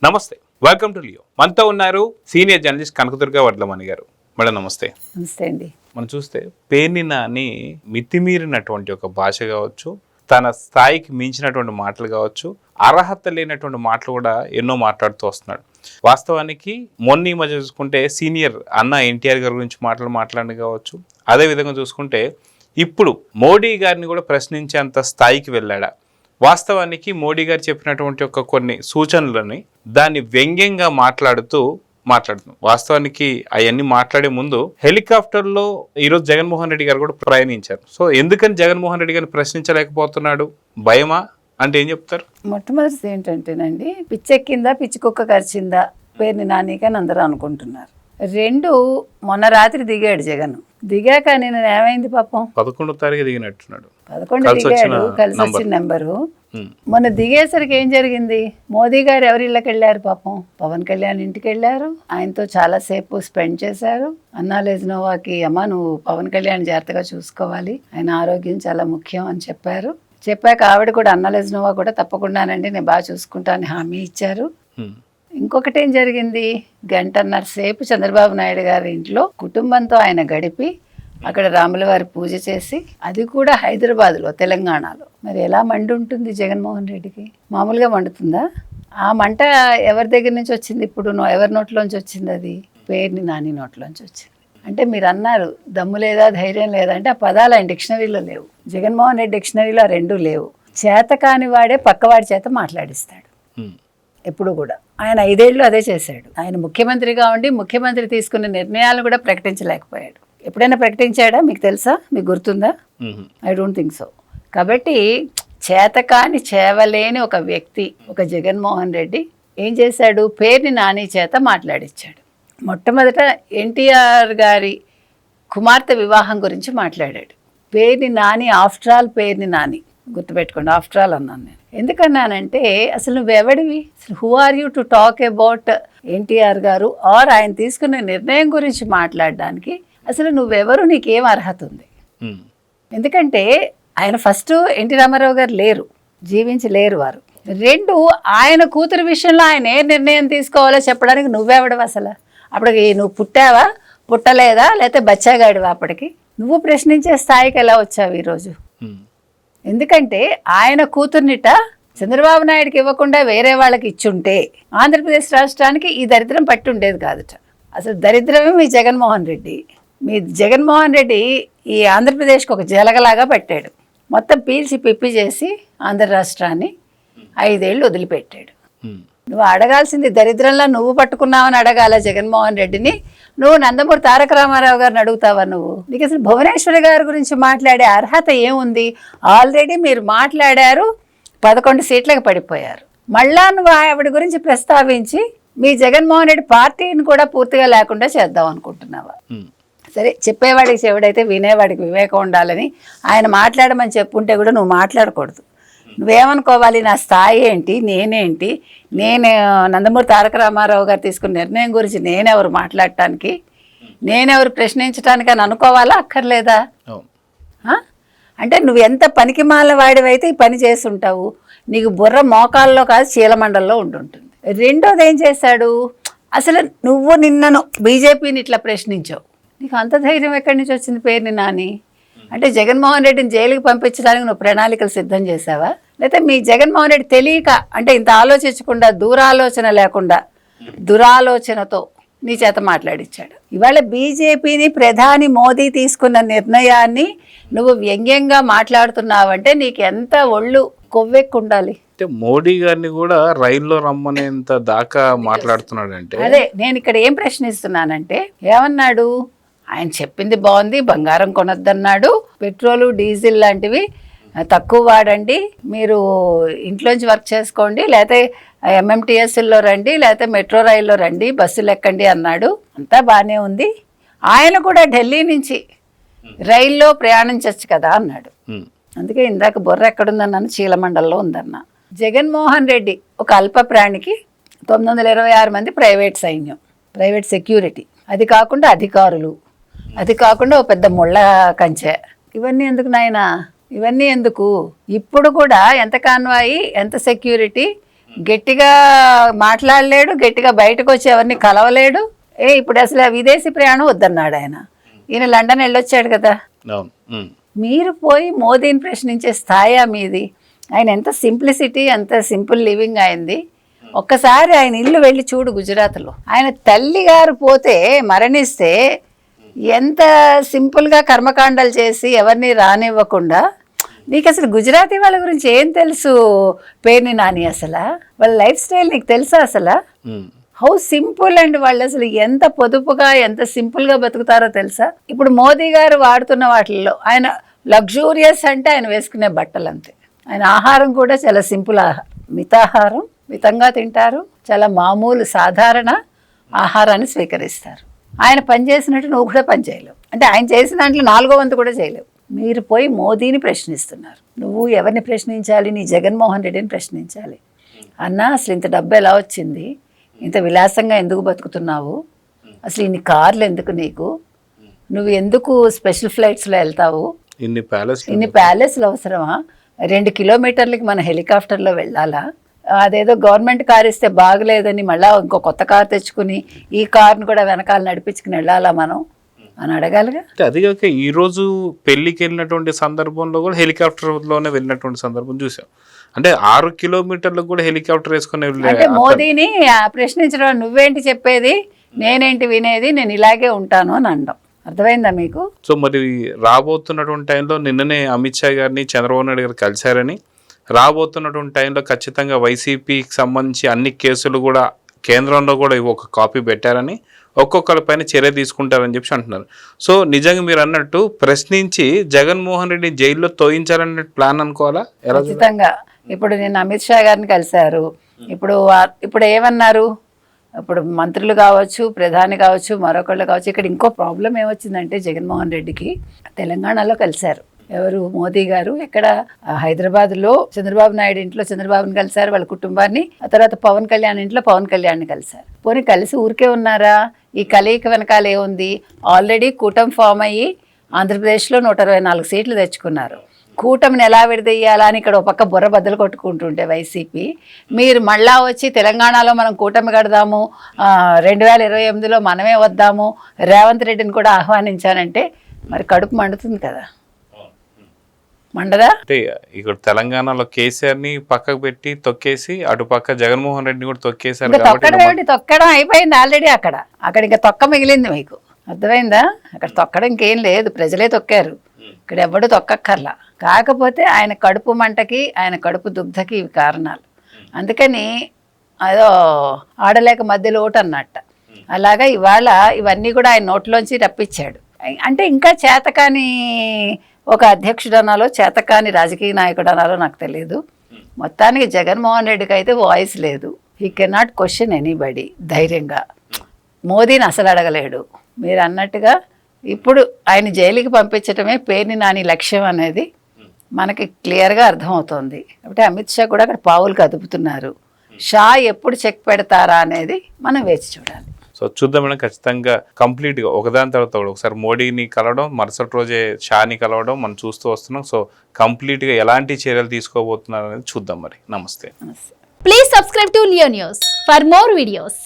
నమస్తే, welcome to Leo. మనతో ఉన్నారు సీనియర్ జర్నలిస్ట్ కనకదుర్గ వడ్లమణి గారు. మేడం నమస్తే. నమస్తే అండి. మనం చూస్తే పేర్ని నాని మితిమీరినటువంటి ఒక భాష కావచ్చు, తన స్థాయికి మించినటువంటి మాటలు కావచ్చు, అర్హత లేనటువంటి మాటలు కూడా ఎన్నో మాట్లాడుతూ వస్తున్నాడు. వాస్తవానికి మొన్న ఈ మధ్య చూసుకుంటే సీనియర్ అన్న ఎన్టీఆర్ గారి గురించి మాట్లాడి కావచ్చు, అదేవిధంగా చూసుకుంటే ఇప్పుడు మోడీ గారిని కూడా ప్రశ్నించేంత స్థాయికి వెళ్ళాడా? వాస్తవానికి మోడీ గారు చెప్పినటువంటి ఒక కొన్ని సూచనలని దాన్ని వ్యంగ్యంగా మాట్లాడుతున్నాం. వాస్తవానికి అవన్నీ మాట్లాడే ముందు హెలికాప్టర్లో ఈరోజు జగన్మోహన్ రెడ్డి గారు కూడా ప్రయాణించారు. సో ఎందుకని జగన్మోహన్ రెడ్డి గారిని ప్రశ్నించలేకపోతున్నాడు? భయమా అంటే ఏం చెప్తారు? మొట్టమొదటిది ఏంటంటేనండి, పిచ్చెక్కిందా పిచ్చి కుక్క కరిచిందా పేరుని నానికని అందరూ అనుకుంటున్నారు. రెండు, మొన్న రాత్రి దిగాడు జగన్. దిగాక నేను ఏమైంది పాపం, 11వ తారీఖు దిగినట్టున్నాడు. 11 దిగాడు, కలిసి వచ్చిన నెంబరు. మొన్న దిగేసరికి ఏం జరిగింది, మోదీ గారు ఎవరి ఇళ్ళకి వెళ్ళారు పాపం, పవన్ కళ్యాణ్ ఇంటికి వెళ్ళారు. ఆయనతో చాలా సేపు స్పెండ్ చేశారు. అన్నా లెజ్నోవాకి అమ్మ నువ్వు పవన్ కళ్యాణ్ జాగ్రత్తగా చూసుకోవాలి, ఆయన ఆరోగ్యం చాలా ముఖ్యం అని చెప్పారు. చెప్పాక ఆవిడ కూడా అన్నా లెజ్నోవా కూడా తప్పకుండానండి నేను బాగా చూసుకుంటానని హామీ ఇచ్చారు. ఇంకొకటి ఏం జరిగింది, గంటన్నర సేపు చంద్రబాబు నాయుడు గారి ఇంట్లో కుటుంబంతో ఆయన గడిపి అక్కడ రాముల వారి పూజ చేసి, అది కూడా హైదరాబాద్లో, తెలంగాణలో. మరి ఎలా మండి ఉంటుంది జగన్మోహన్ రెడ్డికి? మామూలుగా మండుతుందా? ఆ మంట ఎవరి దగ్గర నుంచి వచ్చింది? ఇప్పుడు ఎవరి నోట్లోంచి వచ్చింది? అది పేరుని నాని నోట్లోంచి వచ్చింది. అంటే మీరు అన్నారు దమ్ము లేదా ధైర్యం లేదా అంటే ఆ పదాలు ఆయన డిక్షనరీలో లేవు. జగన్మోహన్ రెడ్డి డిక్షనరీలో ఆ రెండూ లేవు. చేత కాని వాడే పక్కవాడి చేత మాట్లాడిస్తాడు ఎప్పుడు కూడా. ఆయన 5 ఏళ్ళు అదే చేశాడు. ఆయన ముఖ్యమంత్రిగా ఉండి ముఖ్యమంత్రి తీసుకున్న నిర్ణయాలను కూడా ప్రకటించలేకపోయాడు. ఎప్పుడైనా ప్రకటించాడా? మీకు తెలుసా? మీకు గుర్తుందా? I don't think so. కాబట్టి చేతకాని చేవలేని ఒక వ్యక్తి, ఒక జగన్మోహన్ రెడ్డి ఏం చేశాడు, పేరుని నాని చేత మాట్లాడించాడు. మొట్టమొదట ఎన్టీఆర్ గారి కుమార్తె వివాహం గురించి మాట్లాడాడు. పేరుని నాని, ఆఫ్టర్ ఆల్ పేరుని నాని, గుర్తుపెట్టుకోండి, ఆఫ్టర్ ఆల్ అన్నాను నేను. ఎందుకన్నానంటే అసలు నువ్వెవడివి, అసలు who are you to talk about NTR garu or ఆయన తీసుకున్న నిర్ణయం గురించి మాట్లాడడానికి? అసలు నువ్వెవరు, నీకేం అర్హత ఉంది? ఎందుకంటే ఆయన ఫస్ట్ ఎన్టీ రామారావు గారు లేరు, జీవించి లేరు వారు. రెండు, ఆయన కూతురు విషయంలో ఆయన ఏ నిర్ణయం తీసుకోవాలో చెప్పడానికి నువ్వెవడవు అసలు? అప్పటికి నువ్వు పుట్టావా, పుట్టలేదా, లేకపోతే బచ్చాగాడివా? అప్పటికి నువ్వు ప్రశ్నించే స్థాయికి ఎలా వచ్చావు ఈరోజు? ఎందుకంటే ఆయన కూతుర్నిట చంద్రబాబు నాయుడుకి ఇవ్వకుండా వేరే వాళ్ళకి ఇచ్చుంటే ఆంధ్రప్రదేశ్ రాష్ట్రానికి ఈ దరిద్రం పట్టి ఉండేది కాదుట. అసలు దరిద్రమే మీ జగన్మోహన్ రెడ్డి. మీ జగన్మోహన్ రెడ్డి ఈ ఆంధ్రప్రదేశ్కి ఒక జలగలాగా పెట్టాడు. మొత్తం పీల్చి పిప్పి చేసి ఆంధ్ర రాష్ట్రాన్ని 5 ఏళ్ళు వదిలిపెట్టాడు. నువ్వు అడగాల్సింది దరిద్రంలో నువ్వు పట్టుకున్నావని అడగాల జగన్మోహన్ రెడ్డిని. నువ్వు నందమూరి తారక రామారావు గారిని అడుగుతావా? నీకు అసలు భువనేశ్వరి గారి గురించి మాట్లాడే అర్హత ఏముంది? ఆల్రెడీ మీరు మాట్లాడారు, 11 సీట్లకు పడిపోయారు. మళ్ళా నువ్వు ఆవిడ గురించి ప్రస్తావించి మీ జగన్మోహన్ రెడ్డి పార్టీని కూడా పూర్తిగా లేకుండా చేద్దాం అనుకుంటున్నావా? సరే, చెప్పేవాడికి చెవుడైతే వినేవాడికి వివేకం ఉండాలని ఆయన మాట్లాడమని చెప్పుంటే కూడా నువ్వు మాట్లాడకూడదు. నువ్వేమనుకోవాలి, నా స్థాయి ఏంటి, నేనేంటి, నేను నందమూరి తారక రామారావు గారు తీసుకున్న నిర్ణయం గురించి నేనెవరు మాట్లాడటానికి, నేనెవరు ప్రశ్నించడానికి అని అనుకోవాలా అక్కర్లేదా? అంటే నువ్వు ఎంత పనికిమాల వాడివైతే ఈ పని చేస్తుంటావు. నీకు బుర్ర మోకాల్లో కాదు చీలమండల్లో ఉంటుంటుంది. రెండోది ఏం చేశాడు, అసలు నువ్వు నిన్నను బీజేపీని ఇట్లా ప్రశ్నించావు. నీకు అంత ధైర్యం ఎక్కడి నుంచి వచ్చింది పేరుని నాని? అంటే జగన్మోహన్ రెడ్డిని జైలుకి పంపించడానికి నువ్వు ప్రణాళికలు సిద్ధం చేసావా? లేకపోతే మీ జగన్మోహన్ రెడ్డి తెలియక, అంటే ఇంత ఆలోచించకుండా, దూరాలోచన లేకుండా దురాలోచనతో నీ చేత మాట్లాడించాడు. ఇవాళ బీజేపీని ప్రధాని మోదీ తీసుకున్న నిర్ణయాన్ని నువ్వు వ్యంగ్యంగా మాట్లాడుతున్నావంటే నీకు ఎంత ఒళ్ళు కొవ్వెక్కుండాలి. అంటే మోడీ గారిని కూడా రైల్లో రమ్మనేంత దాకా మాట్లాడుతున్నాడంటే, అదే నేను ఇక్కడ ఏం ప్రశ్నిస్తున్నానంటే, ఏమన్నాడు ఆయన? చెప్పింది బాగుంది, బంగారం కొనొద్దన్నాడు, పెట్రోలు డీజిల్ లాంటివి తక్కువ వాడండి, మీరు ఇంట్లోంచి వర్క్ చేసుకోండి, లేకపోతే ఎంఎంటీఎస్లో రండి, లేకపోతే మెట్రో రైల్లో రండి, బస్సులు ఎక్కండి అన్నాడు. అంతా బాగానే ఉంది. ఆయన కూడా ఢిల్లీ నుంచి రైల్లో ప్రయాణించవచ్చు కదా అన్నాడు. అందుకే ఇందాక బుర్ర ఎక్కడుందన్నాను, చీలమండల్లో ఉందన్నా. జగన్మోహన్ రెడ్డి ఒక అల్ప ప్రాణికి 926 మంది ప్రైవేట్ సైన్యం, ప్రైవేట్ సెక్యూరిటీ, అది కాకుండా అధికారులు, అది కాకుండా ఒక పెద్ద ముళ్ళ కంచె. ఇవన్నీ ఎందుకు నాయనా? ఇవన్నీ ఎందుకు? ఇప్పుడు కూడా ఎంత కాన్వాయి, ఎంత సెక్యూరిటీ, గట్టిగా మాట్లాడలేడు, గట్టిగా బయటకు వచ్చి ఎవరిని కలవలేడు. ఇప్పుడు అసలు విదేశీ ప్రయాణం వద్దన్నాడు ఆయన. ఈయన లండన్ వెళ్ళొచ్చాడు కదా. మీరు పోయి మోదీని ప్రశ్నించే స్థాయి మీది. ఆయన ఎంత సింప్లిసిటీ, ఎంత సింపుల్ లివింగ్ అయింది. ఒక్కసారి ఆయన ఇల్లు వెళ్ళి చూడు గుజరాత్లో. ఆయన తల్లి గారు పోతే మరణిస్తే ఎంత సింపుల్గా కర్మకాండాలు చేసి ఎవరిని రానివ్వకుండా. నీకు అసలు గుజరాతీ వాళ్ళ గురించి ఏం తెలుసు పేర్ని నాని? అసలు వాళ్ళ లైఫ్ స్టైల్ నీకు తెలుసా? అసలు హౌ సింపుల్ అండ్ వాళ్ళు అసలు ఎంత పొదుపుగా ఎంత సింపుల్గా బతుకుతారో తెలుసా? ఇప్పుడు మోదీ గారు వాడుతున్న వాటిల్లో ఆయన లగ్జూరియస్ అంటే ఆయన వేసుకునే బట్టలు అంతే. ఆయన ఆహారం కూడా చాలా సింపుల్ ఆహారం, మితాహారం, మితంగా తింటారు. చాలా మామూలు సాధారణ ఆహారాన్ని స్వీకరిస్తారు. ఆయన పని చేసినట్టు నువ్వు కూడా పని చేయలేవు. అంటే ఆయన చేసిన దాంట్లో 4వ వంతు కూడా చేయలేవు. మీరు పోయి మోదీని ప్రశ్నిస్తున్నారు. నువ్వు ఎవరిని ప్రశ్నించాలి? నీ జగన్మోహన్ రెడ్డిని ప్రశ్నించాలి. అన్న అసలు ఇంత డబ్బు ఎలా వచ్చింది? ఇంత విలాసంగా ఎందుకు బతుకుతున్నావు? అసలు ఇన్ని కార్లు ఎందుకు నీకు? నువ్వు ఎందుకు స్పెషల్ ఫ్లైట్స్లో వెళ్తావు? ఇన్ని ప్యాలెస్లు అవసరమా? 2 కిలోమీటర్లకి మన హెలికాప్టర్లో వెళ్ళాలా? అదేదో గవర్నమెంట్ కార్ ఇస్తే బాగలేదని మళ్ళీ ఇంకో కొత్త కార్ తెచ్చుకుని ఈ కార్ను కూడా వెనకాల నడిపించుకుని వెళ్ళాలా మనం అని అడగాలిగా. అది కాక ఈ రోజు పెళ్లికి వెళ్ళినటువంటి సందర్భంలో కూడా హెలికాప్టర్లోనే వెళ్ళినటువంటి సందర్భం చూసాం. అంటే 6 కిలోమీటర్లకు కూడా హెలికాప్టర్ వేసుకుని అంటే మోదీని ప్రశ్నించడం, నువ్వేంటి చెప్పేది, నేనేంటి వినేది, నేను ఇలాగే ఉంటాను అని అనడం. అర్థమైందా మీకు? సో మరి రాబోతున్నటువంటి టైంలో నిన్ననే అమిత్ షా గారిని చంద్రబాబు నాయుడు గారు కలిశారని, రాబోతున్నటువంటి టైంలో ఖచ్చితంగా వైసీపీకి సంబంధించి అన్ని కేసులు కూడా కేంద్రంలో కూడా ఒక కాపీ పెట్టారని, ఒక్కొక్కరి పైన చర్య తీసుకుంటారని చెప్పి అంటున్నారు. సో నిజంగా మీరు అన్నట్టు ప్రశ్నించి జగన్మోహన్ రెడ్డి జైల్లో తోయించాలనే ప్లాన్ అనుకోవాలా? ఖచ్చితంగా. ఇప్పుడు నేను అమిత్ షా గారిని కలిశారు. ఇప్పుడు ఏమన్నారు? ఇప్పుడు మంత్రులు కావచ్చు, ప్రధాని కావచ్చు, మరొకళ్ళు కావచ్చు. ఇక్కడ ఇంకో ప్రాబ్లం ఏమొచ్చిందంటే జగన్మోహన్ రెడ్డికి తెలంగాణలో కలిశారు. ఎవరు? మోదీ గారు. ఇక్కడ హైదరాబాద్లో చంద్రబాబు నాయుడు ఇంట్లో చంద్రబాబుని కలిశారు, వాళ్ళ కుటుంబాన్ని. ఆ తర్వాత పవన్ కళ్యాణ్ ఇంట్లో పవన్ కళ్యాణ్ని కలిశారు. పోనీ కలిసి ఊరికే ఉన్నారా? ఈ కలయిక వెనకాల ఏముంది? ఆల్రెడీ కూటమి ఫామ్ అయ్యి ఆంధ్రప్రదేశ్లో 124 సీట్లు తెచ్చుకున్నారు. కూటమిని ఎలా విడదీయాలా అని ఇక్కడ ఒక పక్క బుర్ర బద్దలు కొట్టుకుంటుంటే వైసీపీ, మీరు మళ్ళా వచ్చి తెలంగాణలో మనం కూటమి కడదాము, 2028లో మనమే వద్దాము, రేవంత్ రెడ్డిని కూడా ఆహ్వానించానంటే మరి కడుపు మండుతుంది కదా, మండదా? అంటే ఇక్కడ తెలంగాణలో కేసీఆర్ ని పక్కకు పెట్టి తొక్కేసి అటు పక్క జగన్మోహన్ రెడ్డిని కూడా తొక్కేశారు. తొక్కడం అయిపోయింది ఆల్రెడీ. అక్కడ ఇంకా తొక్క మిగిలింది. మీకు అర్థమైందా? అక్కడ తొక్కడం ఇంకేం లేదు, ప్రజలే తొక్కారు. ఇక్కడ ఎవడు తొక్కక్కర్లా. కాకపోతే ఆయన కడుపు మంటకి, ఆయన కడుపు దుగ్ధకి ఇవి కారణాలు. అందుకని అదో ఆడలేక మధ్యలో ఓటు అన్నట్ట. అలాగా ఇవాళ ఇవన్నీ కూడా ఆయన నోట్లోంచి రప్పించాడు. అంటే ఇంకా చేతకాని ఒక అధ్యక్షుడు అనాలో, చేతకాని రాజకీయ నాయకుడు అనాలో నాకు తెలియదు. మొత్తానికి జగన్మోహన్ రెడ్డికి అయితే వాయిస్ లేదు. He cannot question anybody. ధైర్యంగా మోదీని అసలు అడగలేడు. మీరు అన్నట్టుగా ఇప్పుడు ఆయన జైలుకి పంపించడమే పేర్ని నాని లక్ష్యం అనేది మనకి క్లియర్గా అర్థమవుతోంది. కాబట్టి అమిత్ షా కూడా అక్కడ పావులు కదుపుతున్నారు. షా ఎప్పుడు చెక్ పెడతారా అనేది మనం వేచి చూడాలి. సో చూద్దాం మేడం. ఖచ్చితంగా కంప్లీట్గా ఒకదాని తర్వాత ఒకసారి మోడీని కలవడం, మరుసటి రోజే షాని కలవడం మనం చూస్తూ వస్తున్నాం. సో కంప్లీట్గా ఎలాంటి చర్యలు తీసుకోబోతున్నారు అనేది చూద్దాం. మరి నమస్తే. Please subscribe to Leo news for more videos.